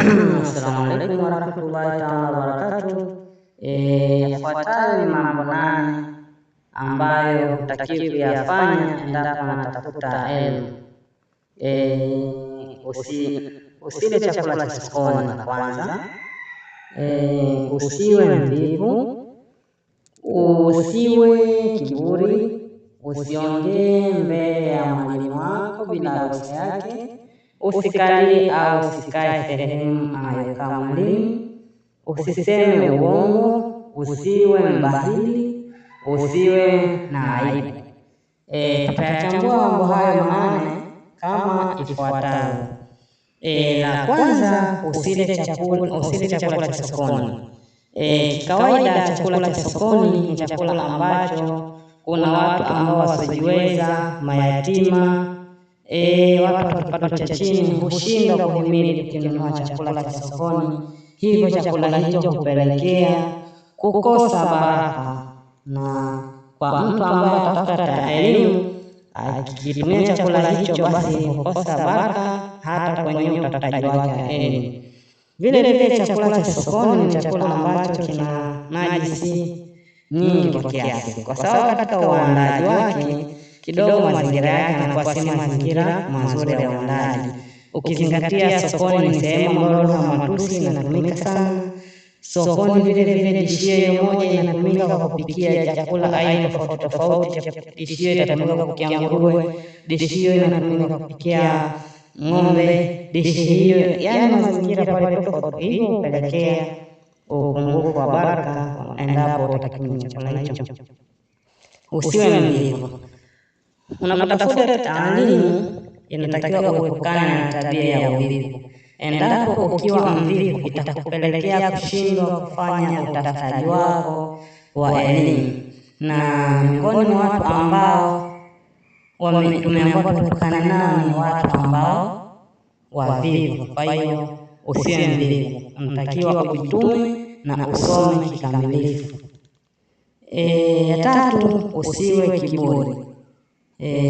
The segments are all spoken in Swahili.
Assalamu alaikum warahmatullahi taala wabarakatuh. Yafuatayo ni mambo 8 ambayo hutakiwi kuyafanya endapo unatafuta elimu. Usile chakula cha sokoni. La kwanza, usiwe mvivu, usiwe kiburi, usiongee mbele ya mwalimu wako bila ruhusa yake, usikalie au usikae sehemu anayokaa mwalimu, usiseme uongo, usiwe mbahili, usiwe na aibu. Tutayachambua mambo hayo 8 kama ifuatavyo. La kwanza, usile chakula cha sokoni. Kawaida chakula cha sokoni ni chakula ambacho kuna watu ambao wasiojiweza, mayatima, watu wa kipato cha chini hushindwa kuhimili kununua chakula cha sokoni. Hivyo chakula hicho hupelekea kukosa baraka, na kwa mtu ambaye atafuta elimu akitumia chakula hicho, basi hukosa baraka hata kwenye utafutaji wake elimu. Vile chakula cha sokoni ni chakula ambacho kina najisi nyingi kwa kiasi, kwa sababu katika uandaji wake kidogo mazingira yake yanakuwa si mazingira mazuri ya uandaji. Ukizingatia sokoni ni sehemu ambayo lugha matusi inatumika sana. Sokoni vile dishio moja inatumika kwa kupikia chakula aina tofauti. Dishio inatumika kwa kupikia nguruwe, dishio inatumika kwa kupikia ng'ombe, dishio, yani mazingira pale tofauti. Hivyo hupelekea upungufu wa baraka endapo utatumia chakula hicho. Usiwe mvivu. Unapotafuta taalimu inatakiwa uepukane na tabia ya uvivu. Endapo ukiwa mvivu itakupelekea kushindwa kufanya utafutaji wako wa elimu. Na miongoni mwa watu ambao tumeambiwa tuepukane nao ni watu ambao wavivu. Kwa hiyo usiwe mvivu, unatakiwa ujitume na usome kikamilifu. Ya tatu, usiwe kiburi.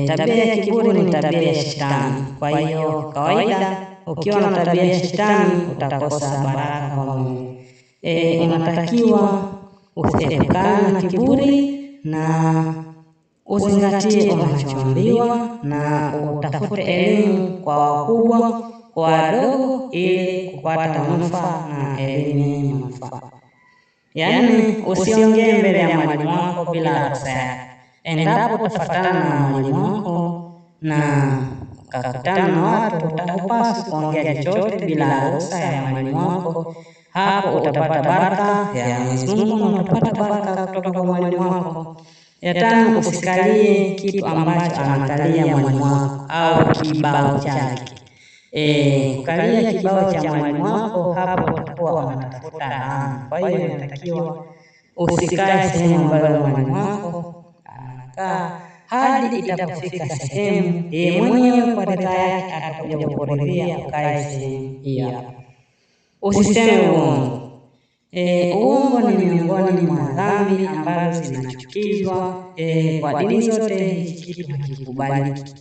Tabia ya kiburi ni tabia ya shetani. Kwa hiyo kawaida ukiwa na tabia ya shetani utakosa baraka kwa Mungu. Unatakiwa usiepukane na kiburi na uzingatie unachoambiwa na utafute elimu kwa wakubwa, kwa wadogo, ili kupata manufaa na elimu yenye manufaa. Yaani usiongee mbele ya mwalimu wako bila ruhusa yake. Endapo utafuatana na mwalimu wako na ukakutana na watu, utakupaswa kuongea chochote bila ruhusa ya mwalimu wako. Hapo utapata baraka ya Mwenyezi Mungu na utapata baraka kutoka kwa mwalimu wako. Ya tano, usikalie kitu ambacho anakalia mwalimu wako au kibao chake. Kukalia kibao cha mwalimu wako, hapo utakuwa unatafuta laana. Kwa hiyo inatakiwa usikae sehemu ambayo mwalimu wako anakaa hadi itapofika sehemu yeye mwenyewe kwa ridhaa yake atakuja kukuridhia ukae sehemu hiyo. Usiseme uongo. Uongo ni miongoni mwa dhambi ambazo zinachukizwa kwa dini zote. Hiki kitu hakikubaliki.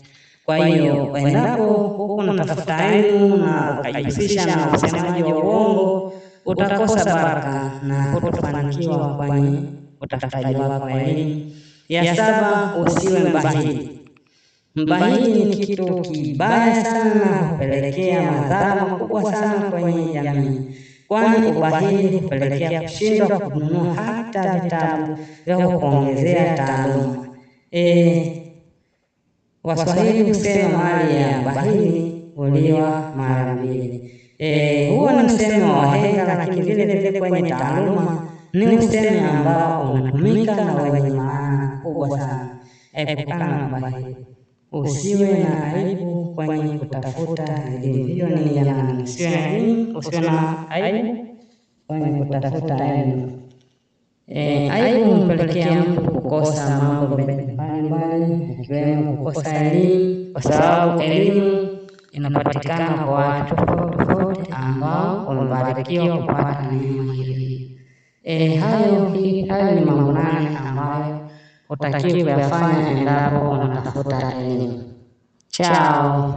Kwa hiyo endapo huko unatafuta elimu na ukajihusisha na usemaji wa uongo, utakosa baraka na hutofanikiwa kwenye utafutaji wako wa elimu. Ya saba, usiwe mbahili. Mbahili ni kitu kibaya sana, hupelekea madhara makubwa sana kwenye jamii. Kwani ubahili hupelekea kushindwa kununua hata vitabu vya kuongezea taaluma. Waswahili husema mali ya bahili huliwa mara 2. Huo ni msemo wa wahenga, lakini vile kwenye taaluma ni msemo ambao unatumika na wenye maana kubwa sana. Epukana na bahili. Usiwe na aibu kwenye kutafuta elimu. Hiyo ni jamani, usiwe na aibu kwenye kutafuta elimu. Aibu humpelekea mtu kukosa mambo mbalimbali, ikiwemo kukosa elimu, kwa sababu elimu inapatikana kwa watu tofauti ambao wamebarikiwa kupata neema hiyo. Hayo ni mambo 8 ambayo utakiwa kuyafanya endapo unatafuta elimu. Chao.